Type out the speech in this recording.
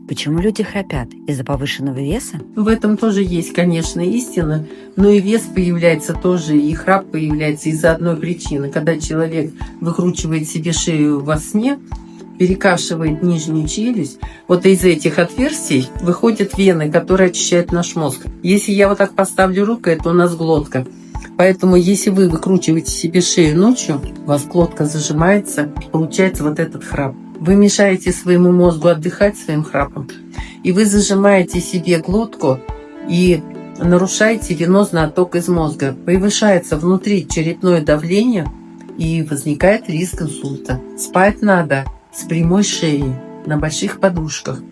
Почему люди храпят? Из-за повышенного веса? В этом тоже есть, конечно, истина, но и вес появляется тоже, и храп появляется из-за одной причины. Когда человек выкручивает себе шею во сне, перекашивает нижнюю челюсть, вот из этих отверстий выходят вены, которые очищают наш мозг. Если я вот так поставлю руку, это у нас глотка. Поэтому, если вы выкручиваете себе шею ночью, у вас глотка зажимается, получается вот этот храп. Вы мешаете своему мозгу отдыхать своим храпом, и вы зажимаете себе глотку и нарушаете венозный отток из мозга. Повышается внутричерепное давление и возникает риск инсульта. Спать надо с прямой шеей, на больших подушках.